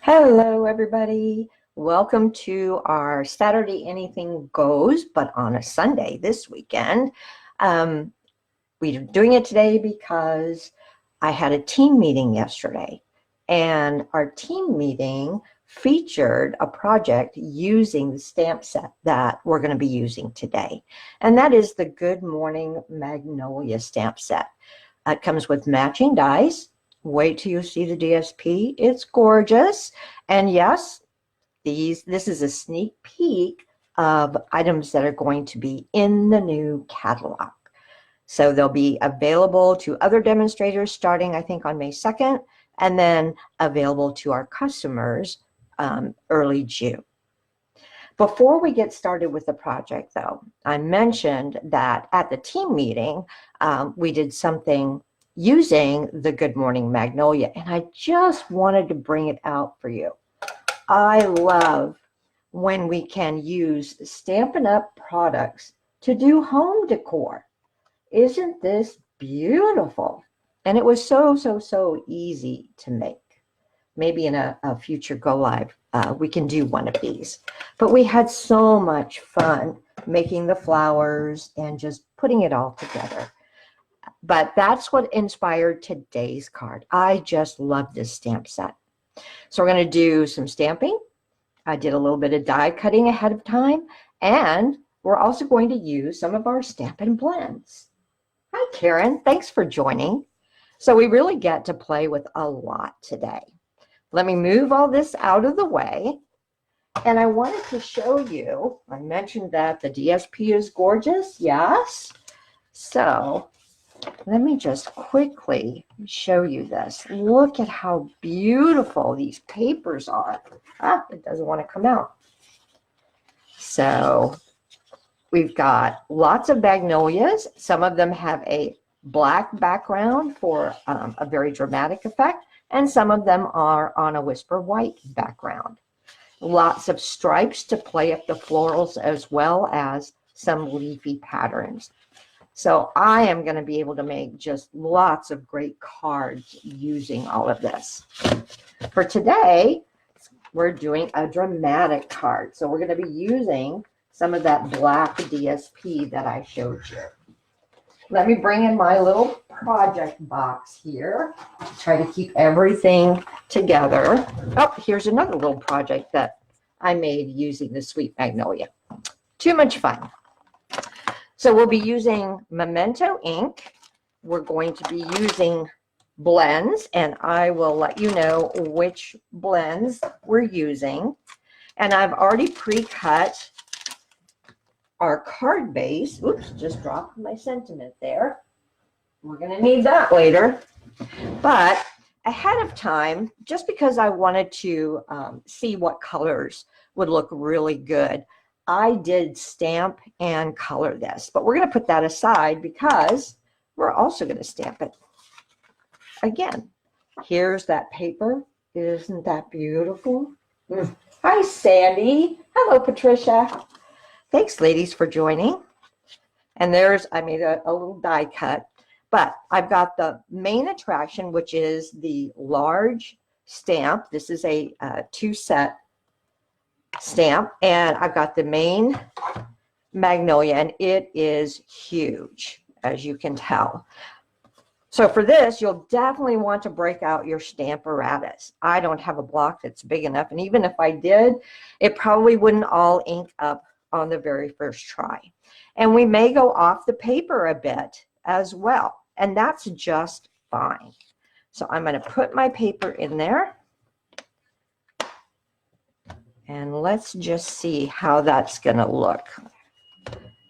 Hello, everybody. Welcome to our Saturday Anything Goes, but on a Sunday this weekend. We're doing it today because I had a team meeting yesterday, and our team meeting featured a project using the stamp set that we're going to be using today, and that is the Good Morning Magnolia stamp set. It comes with matching dies. Wait till you see the DSP. It's gorgeous. And yes, this is a sneak peek of items that are going to be in the new catalog. So they'll be available to other demonstrators starting, I think, on May 2nd, and then available to our customers early June. Before we get started with the project, though, I mentioned that at the team meeting, we did something using the Good Morning Magnolia, and I just wanted to bring it out for you. I love when we can use Stampin' Up! Products to do home decor. Isn't this beautiful? And it was so easy to make. Maybe in a future Go Live, we can do one of these. But we had so much fun making the flowers and just putting it all together. But that's what inspired today's card. I just love this stamp set. So we're going to do some stamping. I did a little bit of die cutting ahead of time. And we're also going to use some of our Stampin' Blends. Hi, Karen. Thanks for joining. So we really get to play with a lot today. Let me move all this out of the way. And I wanted to show you, I mentioned that the DSP is gorgeous. Yes. So let me just quickly show you this. Look at how beautiful these papers are. It doesn't want to come out. So we've got lots of magnolias. Some of them have a black background for a very dramatic effect, and some of them are on a whisper white background. Lots of stripes to play up the florals, as well as some leafy patterns. So I am going to be able to make just lots of great cards using all of this. For today, we're doing a dramatic card. So we're going to be using some of that black DSP that I showed you. Let me bring in my little project box here. Try to keep everything together. Oh, here's another little project that I made using the Sweet Magnolia. Too much fun. So we'll be using Memento ink. We're going to be using blends, and I will let you know which blends we're using. And I've already pre-cut our card base. Oops, just dropped my sentiment there. We're going to need that later. But ahead of time, just because I wanted to see what colors would look really good, I did stamp and color this, but we're going to put that aside because we're also going to stamp it. Again, here's that paper. Isn't that beautiful? Hi, Sandy. Hello, Patricia. Thanks, ladies, for joining. And I made a little die cut, but I've got the main attraction, which is the large stamp. This is a two-set stamp, and I've got the main Magnolia, and it is huge, as you can tell. So for this, you'll definitely want to break out your Stamparatus. I don't have a block that's big enough, and even if I did, it probably wouldn't all ink up on the very first try. And we may go off the paper a bit as well, and that's just fine. So I'm going to put my paper in there. And let's just see how that's going to look.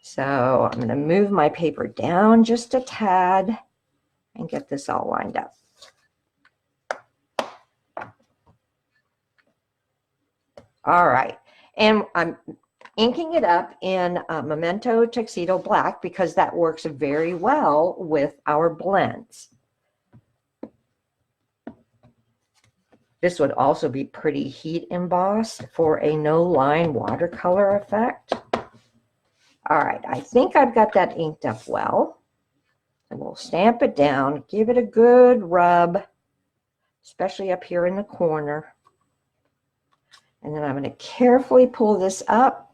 So I'm going to move my paper down just a tad and get this all lined up. All right. And I'm inking it up in Memento Tuxedo Black because that works very well with our blends. This would also be pretty heat embossed for a no-line watercolor effect. All right, I think I've got that inked up well. And we'll stamp it down, give it a good rub, especially up here in the corner. And then I'm going to carefully pull this up.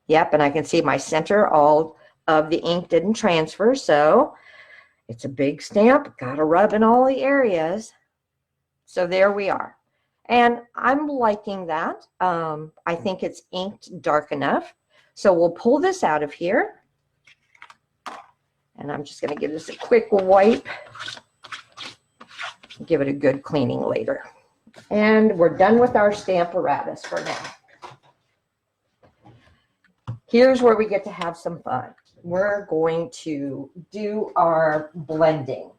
Yep, and I can see my center, all of the ink didn't transfer, so it's a big stamp. Got to rub in all the areas. So there we are. And I'm liking that. I think it's inked dark enough. So we'll pull this out of here. And I'm just going to give this a quick wipe. Give it a good cleaning later. And we're done with our Stamparatus for now. Here's where we get to have some fun. We're going to do our blending.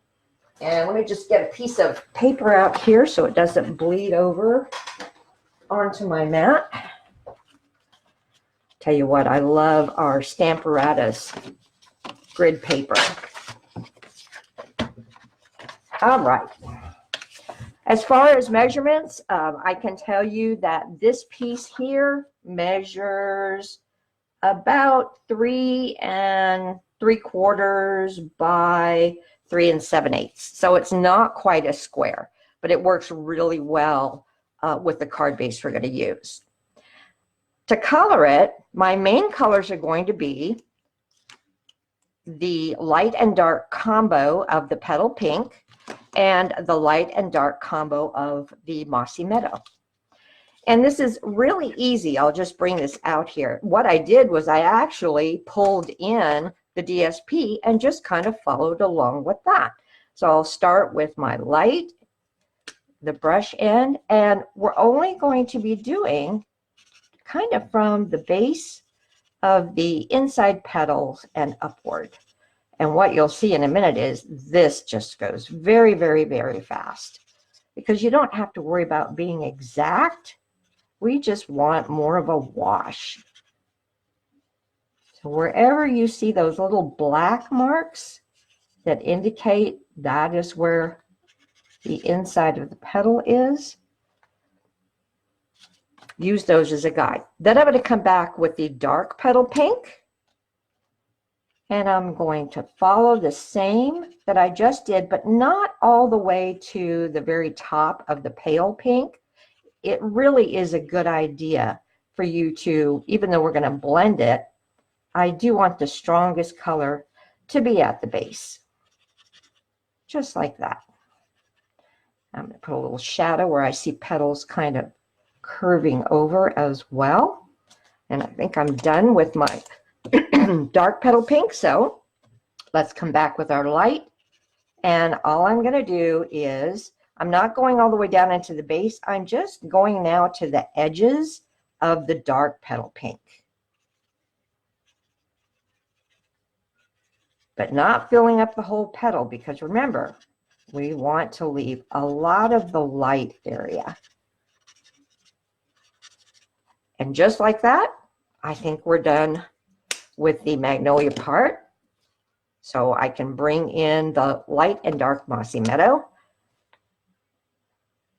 And let me just get a piece of paper out here so it doesn't bleed over onto my mat. Tell you what, I love our Stamparatus grid paper. All right. As far as measurements, I can tell you that this piece here measures about 3 3/4 by 3 7/8. So it's not quite a square, but it works really well with the card base we're going to use. To color it, my main colors are going to be the light and dark combo of the petal pink and the light and dark combo of the mossy meadow. And this is really easy. I'll just bring this out here. What I did was I actually pulled in the DSP and just kind of followed along with that. So I'll start with my light, the brush end, and we're only going to be doing kind of from the base of the inside petals and upward. And what you'll see in a minute is this just goes very, very, very fast because you don't have to worry about being exact. We just want more of a wash. So wherever you see those little black marks that indicate that is where the inside of the petal is, use those as a guide. Then I'm going to come back with the dark petal pink. And I'm going to follow the same that I just did, but not all the way to the very top of the pale pink. It really is a good idea for you to, even though we're going to blend it, I do want the strongest color to be at the base. Just like that. I'm going to put a little shadow where I see petals kind of curving over as well. And I think I'm done with my dark petal pink. So let's come back with our light. And all I'm going to do is, I'm not going all the way down into the base. I'm just going now to the edges of the dark petal pink. But not filling up the whole petal, because remember, we want to leave a lot of the light area. And just like that, I think we're done with the Magnolia part. So I can bring in the light and dark mossy meadow.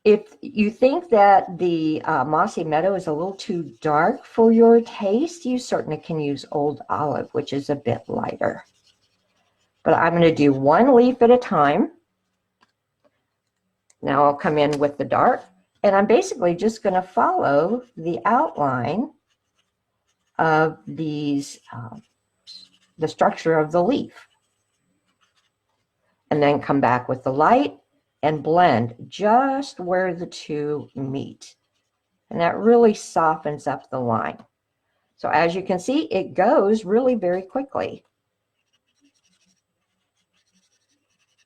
If you think that the mossy meadow is a little too dark for your taste, you certainly can use old olive, which is a bit lighter. But I'm going to do one leaf at a time. Now I'll come in with the dark, and I'm basically just going to follow the outline of these, the structure of the leaf. And then come back with the light and blend just where the two meet. And that really softens up the line. So as you can see, it goes really very quickly.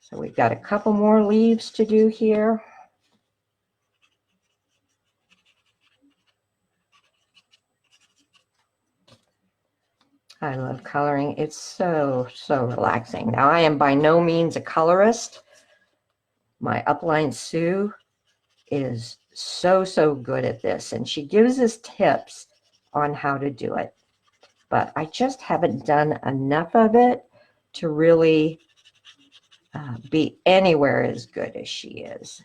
So we've got a couple more leaves to do here. I love coloring. It's so, so relaxing. Now, I am by no means a colorist. My upline Sue is so, so good at this, and she gives us tips on how to do it. But I just haven't done enough of it to really be anywhere as good as she is.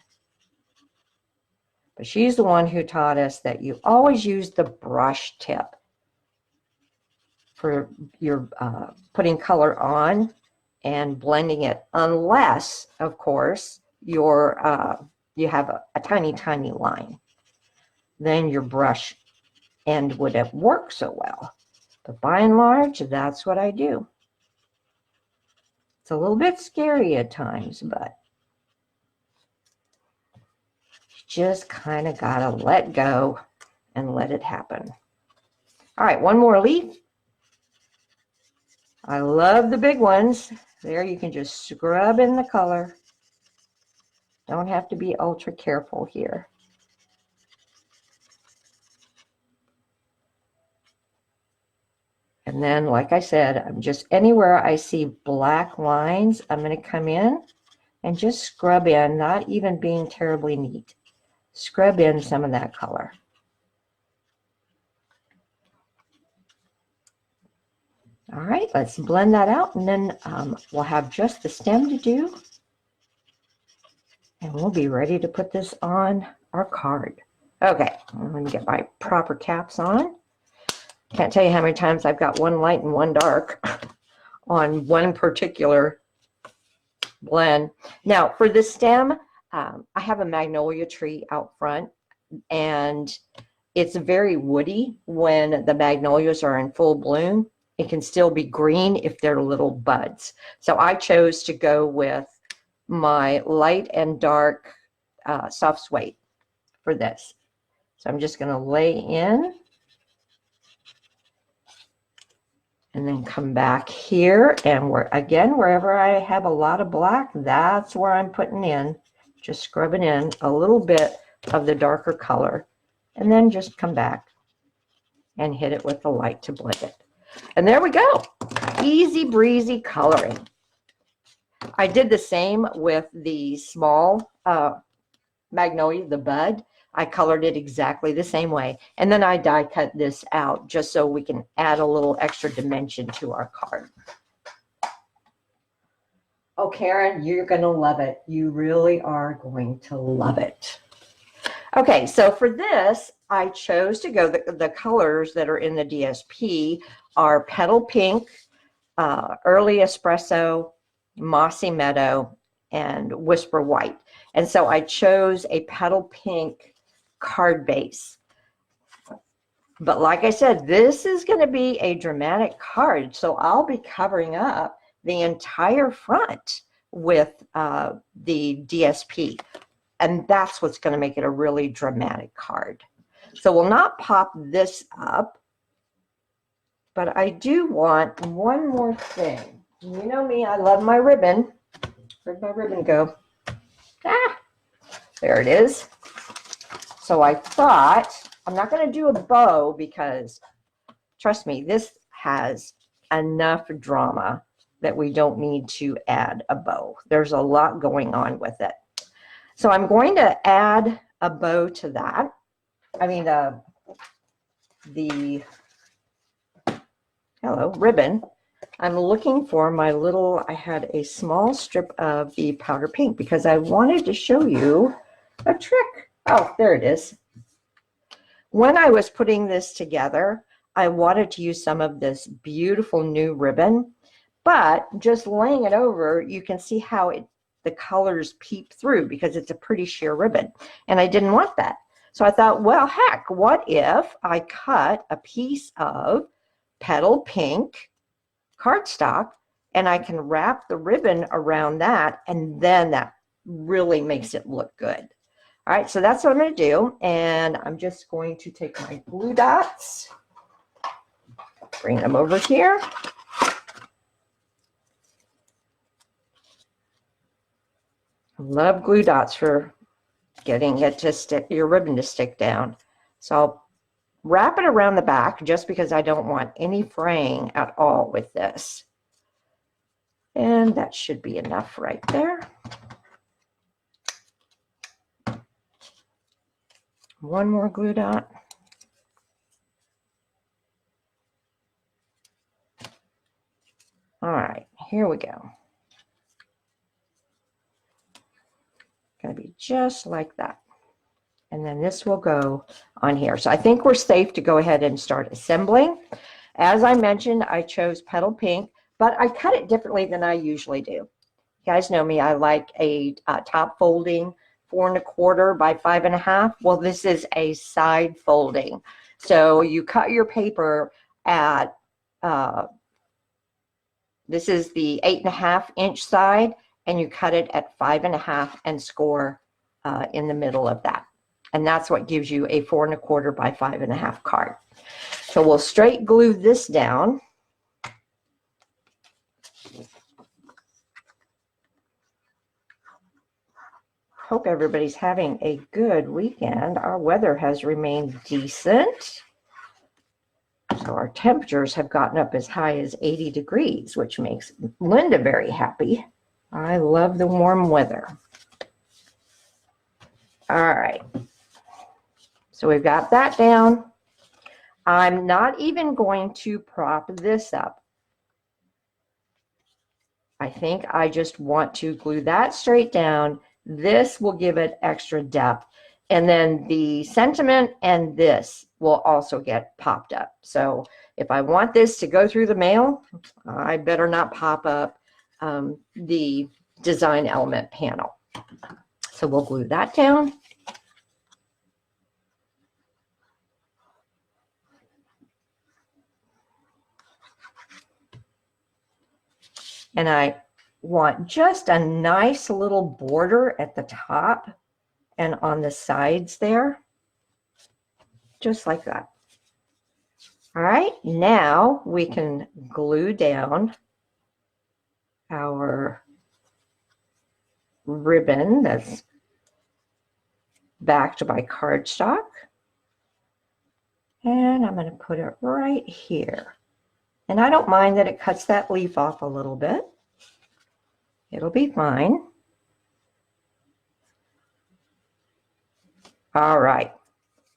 But she's the one who taught us that you always use the brush tip for your putting color on and blending it, unless, of course, you have a tiny, tiny line. then your brush end wouldn't work so well. But by and large, that's what I do. It's a little bit scary at times, but you just kind of got to let go and let it happen. All right, one more leaf. I love the big ones. There, you can just scrub in the color. Don't have to be ultra careful here. And then, like I said, I'm just anywhere I see black lines, I'm going to come in and just scrub in, not even being terribly neat. Scrub in some of that color. All right, let's blend that out, and then we'll have just the stem to do. And we'll be ready to put this on our card. Okay, let me get my proper caps on. Can't tell you how many times I've got one light and one dark on one particular blend. Now, for the stem, I have a magnolia tree out front, and it's very woody when the magnolias are in full bloom. It can still be green if they're little buds. So I chose to go with my light and dark soft suede for this. So I'm just going to lay in and then come back here, and again, wherever I have a lot of black, that's where I'm putting in, just scrubbing in a little bit of the darker color, and then just come back and hit it with the light to blend it. And there we go. Easy breezy coloring. I did the same with the small magnolia, the bud. I colored it exactly the same way. And then I die cut this out just so we can add a little extra dimension to our card. Oh, Karen, you're going to love it. You really are going to love it. Okay, so for this, I chose to go, the colors that are in the DSP are Petal Pink, Early Espresso, Mossy Meadow, and Whisper White. And so I chose a Petal Pink card base. But like I said, this is going to be a dramatic card, so I'll be covering up the entire front with the DSP. And that's what's going to make it a really dramatic card. So we'll not pop this up, but I do want one more thing. You know me, I love my ribbon. Where'd my ribbon go? Ah, there it is. So I thought, I'm not going to do a bow because, trust me, this has enough drama that we don't need to add a bow. There's a lot going on with it. So I'm going to add a bow to that. I mean, the ribbon. I'm looking for my little, I had a small strip of the powder pink because I wanted to show you a trick. Oh, there it is. When I was putting this together, I wanted to use some of this beautiful new ribbon, but just laying it over, you can see how the colors peep through because it's a pretty sheer ribbon, and I didn't want that. So I thought, well, heck, what if I cut a piece of Petal Pink cardstock and I can wrap the ribbon around that, and then that really makes it look good. All right, so that's what I'm going to do, and I'm just going to take my glue dots, bring them over here. Love glue dots for getting it to stick, your ribbon to stick down. So I'll wrap it around the back just because I don't want any fraying at all with this. And that should be enough right there. One more glue dot. All right, here we go. Going to be just like that. And then this will go on here. So I think we're safe to go ahead and start assembling. As I mentioned, I chose Petal Pink, but I cut it differently than I usually do. You guys know me, I like a top folding 4¼ by 5½. Well, this is a side folding. So you cut your paper at, this is the 8½-inch side, and you cut it at 5½ and score in the middle of that. And that's what gives you a 4¼ by 5½ card. So we'll straight glue this down. Hope everybody's having a good weekend. Our weather has remained decent. So our temperatures have gotten up as high as 80 degrees, which makes Linda very happy. I love the warm weather. All right. So we've got that down. I'm not even going to prop this up. I think I just want to glue that straight down. This will give it extra depth. And then the sentiment and this will also get popped up. So if I want this to go through the mail, I better not pop up the design element panel. So we'll glue that down. And I want just a nice little border at the top and on the sides there, just like that. All right, now we can glue down our ribbon that's backed by cardstock. And I'm going to put it right here. And I don't mind that it cuts that leaf off a little bit. It'll be fine. All right.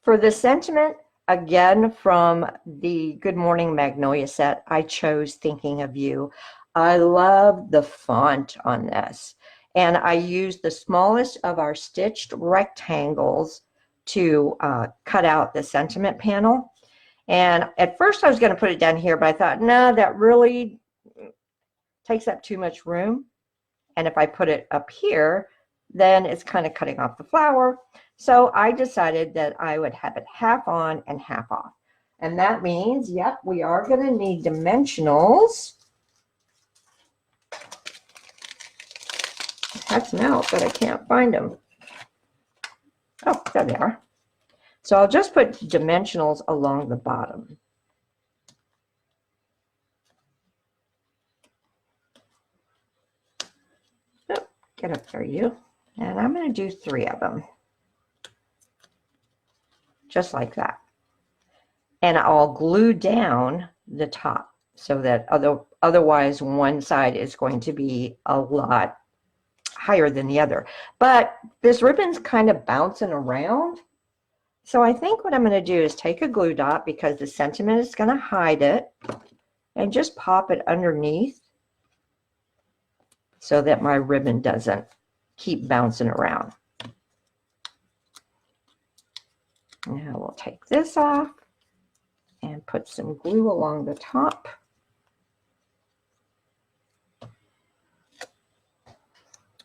For the sentiment, again, from the Good Morning Magnolia set, I chose Thinking of You. I love the font on this. And I used the smallest of our stitched rectangles to cut out the sentiment panel. And at first I was going to put it down here, but I thought, no, that really takes up too much room. And if I put it up here, then it's kind of cutting off the flower. So I decided that I would have it half on and half off. And that means, yep, we are going to need dimensionals. That's them out, but I can't find them. Oh, there they are. So I'll just put dimensionals along the bottom. Oh, get up there, you. And I'm going to do 3 of them. Just like that. And I'll glue down the top so that otherwise one side is going to be a lot higher than the other. But this ribbon's kind of bouncing around. So I think what I'm going to do is take a glue dot, because the sentiment is going to hide it, and just pop it underneath so that my ribbon doesn't keep bouncing around. Now we'll take this off and put some glue along the top.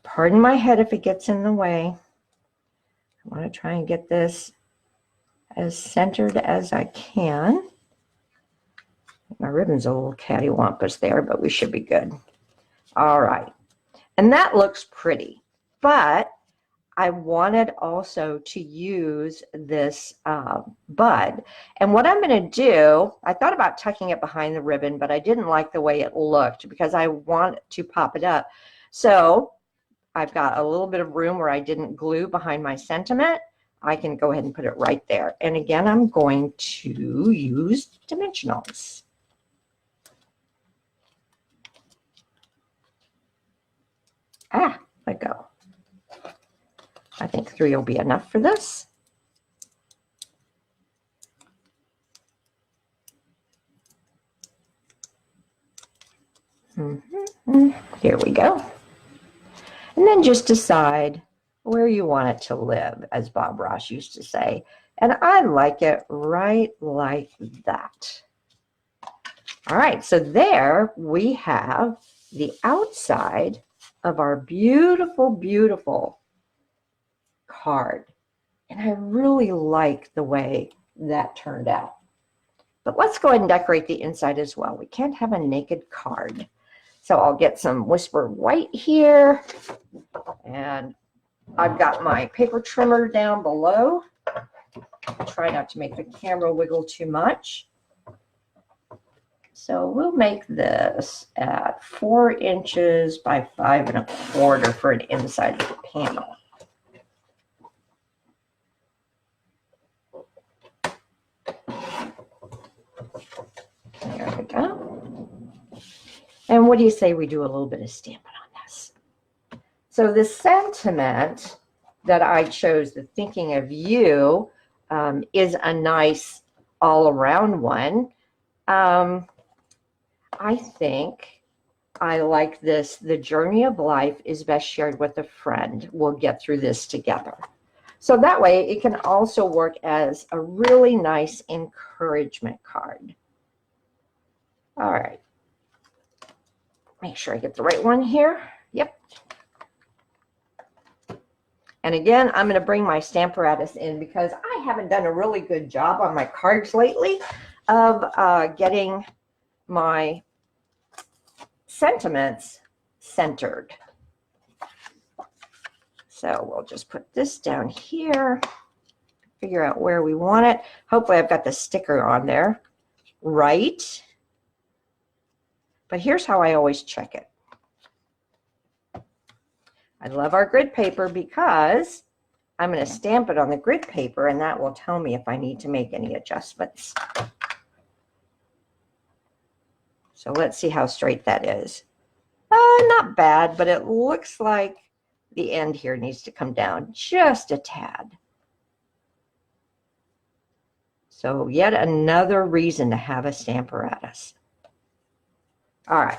Pardon my head if it gets in the way. I want to try and get this as centered as I can. My ribbon's a little cattywampus there, but we should be good. All right. And that looks pretty, but I wanted also to use this bud. And what I'm going to do, I thought about tucking it behind the ribbon, but I didn't like the way it looked because I want to pop it up. So I've got a little bit of room where I didn't glue behind my sentiment. I can go ahead and put it right there. And again, I'm going to use dimensionals. Let go. I think 3 will be enough for this. Here we go. And then just decide where you want it to live, as Bob Ross used to say. And I like it right like that. All right, so there we have the outside of our beautiful, beautiful card. And I really like the way that turned out. But let's go ahead and decorate the inside as well. We can't have a naked card. So I'll get some Whisper White here. And I've got my paper trimmer down below. Try not to make the camera wiggle too much. So we'll make this at 4 inches by 5 1/4 for an inside of the panel. There we go. And what do you say we do a little bit of stamping on this? So the sentiment that I chose, the thinking of you, is a nice all-around one. I think I like this. The journey of life is best shared with a friend. We'll get through this together. So that way it can also work as a really nice encouragement card. All right. Make sure I get the right one here. Yep. And again, I'm going to bring my Stamparatus in because I haven't done a really good job on my cards lately of getting my sentiments centered. So we'll just put this down here, figure out where we want it. Hopefully I've got the sticker on there right. But here's how I always check it. I love our grid paper because I'm going to stamp it on the grid paper and that will tell me if I need to make any adjustments. So let's see how straight that is. Not bad, but it looks like the end here needs to come down just a tad. So yet another reason to have a Stamparatus. All right.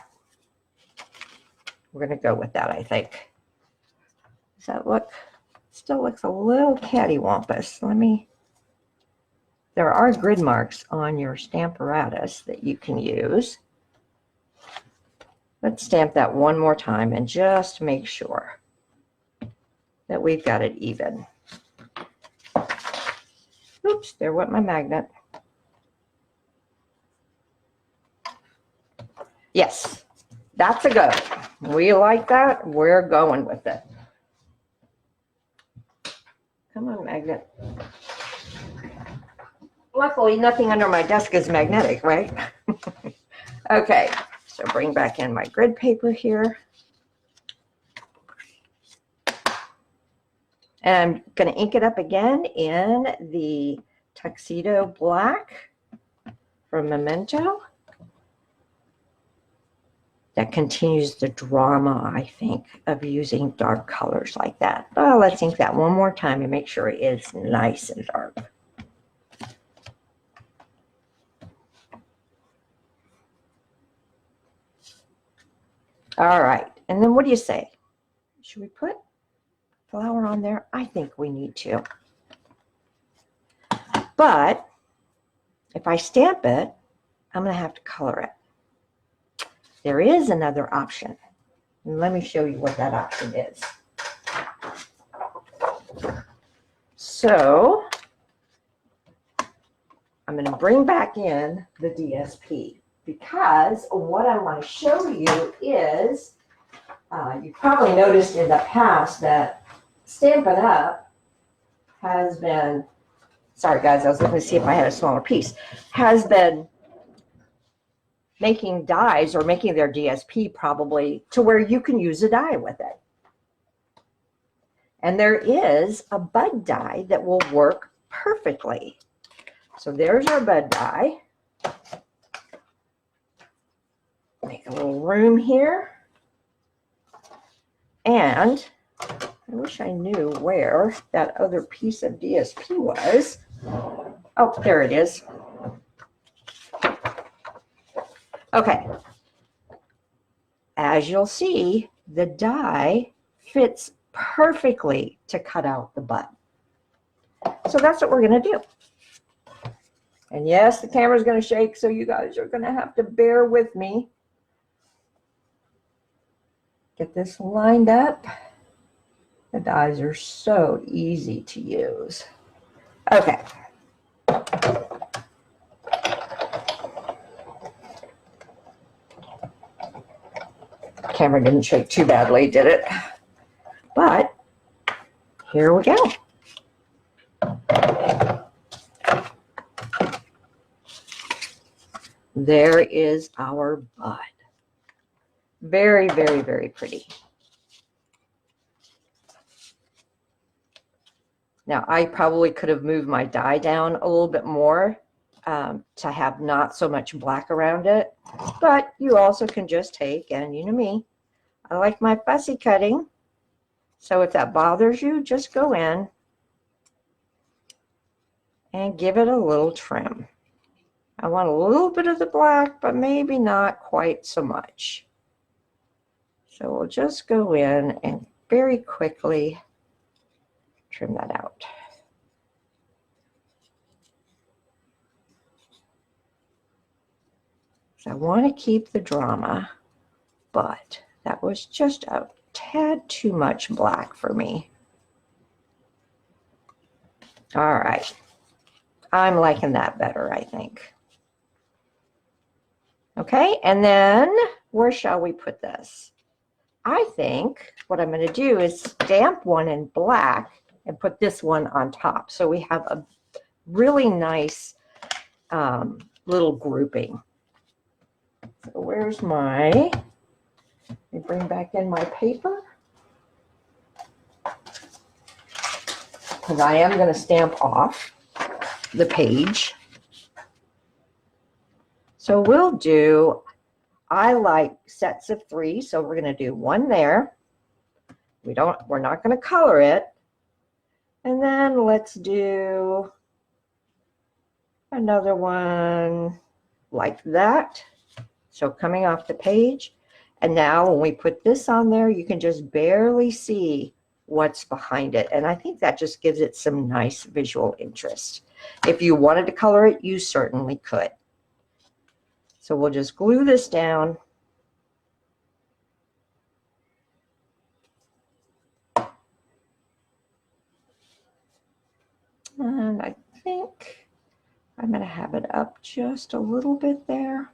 We're going to go with that, I think. Does that look? Still looks a little cattywampus. There are grid marks on your Stamparatus that you can use. Let's stamp that one more time and just make sure that we've got it even. Oops, there went my magnet. Yes, that's a go. We like that. We're going with it. Come on, magnet. Luckily, nothing under my desk is magnetic, right? Okay, so bring back in my grid paper here. And I'm going to ink it up again in the Tuxedo Black from Memento. That continues the drama, I think, of using dark colors like that. Oh, let's ink that one more time and make sure it is nice and dark. All right, and then what do you say? Should we put flower on there? I think we need to. But if I stamp it, I'm going to have to color it. There is another option. And let me show you what that option is. So I'm going to bring back in the DSP because what I want to show you is, you probably noticed in the past that Stampin' Up! Has been, sorry guys, I was looking to see if I had a smaller piece, has been making dies or making their DSP probably to where you can use a die with it. And there is a bud die that will work perfectly. So there's our bud die. Make a little room here. And I wish I knew where that other piece of DSP was. Oh, there it is. Okay. As you'll see, the die fits perfectly to cut out the bud. So that's what we're going to do. And yes, the camera's going to shake, so you guys are going to have to bear with me. Get this lined up. The dies are so easy to use. Okay. Camera didn't shake too badly, did it? But here we go. There is our bud. Very, very, very pretty. Now, I probably could have moved my die down a little bit more to have not so much black around it. But you also can just take, and you know me, I like my fussy cutting. So if that bothers you, just go in and give it a little trim. I want a little bit of the black, but maybe not quite so much. So we'll just go in and very quickly trim that out. So I want to keep the drama, but that was just a tad too much black for me. All right. I'm liking that better, I think. Okay, and then where shall we put this? I think what I'm going to do is stamp one in black and put this one on top. So we have a really nice little grouping. So where's my, let me bring back in my paper. Because I am going to stamp off the page. So we'll do, I like sets of 3, so we're going to do one there. We're not going to color it. And then let's do another one like that. So coming off the page. And now when we put this on there, you can just barely see what's behind it. And I think that just gives it some nice visual interest. If you wanted to color it, you certainly could. So we'll just glue this down. And I think I'm going to have it up just a little bit there.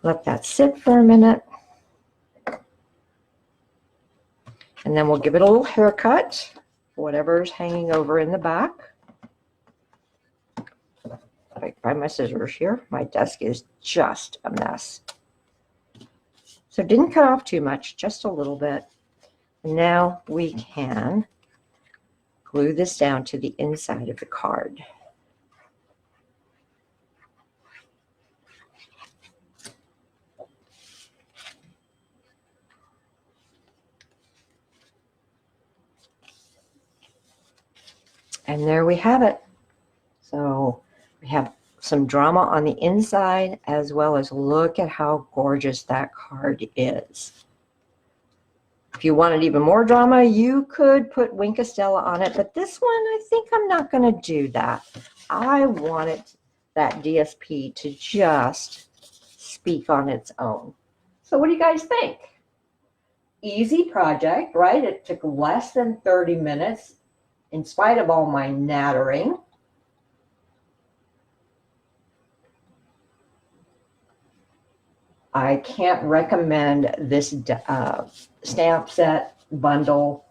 Let that sit for a minute. And then we'll give it a little haircut, whatever's hanging over in the back. I find my scissors here. My desk is just a mess. So didn't cut off too much, just a little bit. And now we can glue this down to the inside of the card. And there we have it. So we have some drama on the inside, as well as look at how gorgeous that card is. If you wanted even more drama, you could put Wink Estella on it, but this one, I think I'm not going to do that. I wanted that DSP to just speak on its own. So what do you guys think? Easy project, right? It took less than 30 minutes in spite of all my nattering. I can't recommend this stamp set bundle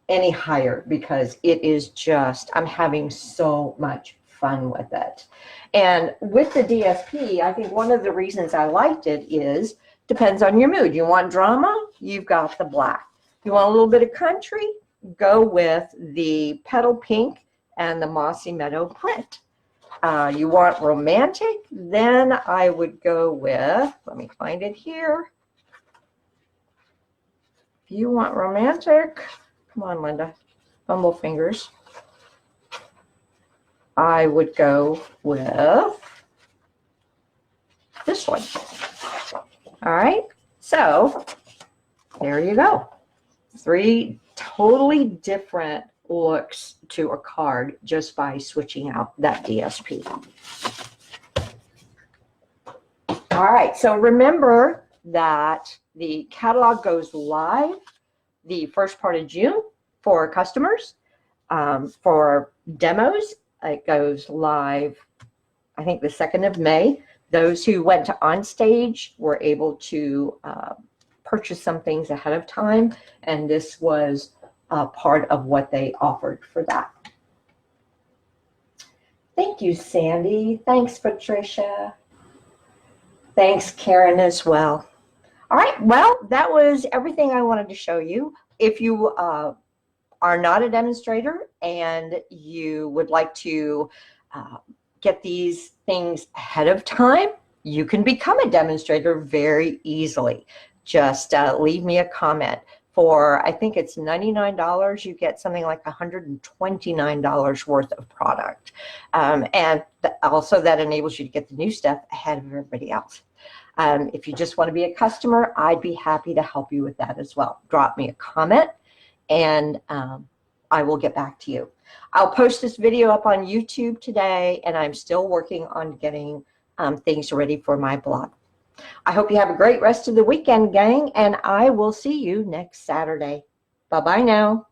any higher, because it is just, I'm having so much fun with it. And with the DSP, I think one of the reasons I liked it is, depends on your mood. You want drama? You've got the black. You want a little bit of country? Go with the petal pink and the mossy meadow print. You want romantic? Then I would go with, let me find it here. If you want romantic, come on, Linda, fumble fingers. I would go with this one. All right, so there you go. 3 totally different looks to a card just by switching out that DSP. All right, so remember that the catalog goes live the first part of June for customers. For demos, it goes live, I think, the 2nd of May. Those who went to OnStage were able to purchase some things ahead of time, and this was part of what they offered for that. Thank you, Sandy. Thanks, Patricia. Thanks, Karen, as well. All right, well, that was everything I wanted to show you. If you are not a demonstrator and you would like to get these things ahead of time, you can become a demonstrator very easily. Just leave me a comment. For, I think it's $99, you get something like $129 worth of product. And also that enables you to get the new stuff ahead of everybody else. If you just want to be a customer, I'd be happy to help you with that as well. Drop me a comment and I will get back to you. I'll post this video up on YouTube today, and I'm still working on getting things ready for my blog. I hope you have a great rest of the weekend, gang, and I will see you next Saturday. Bye-bye now.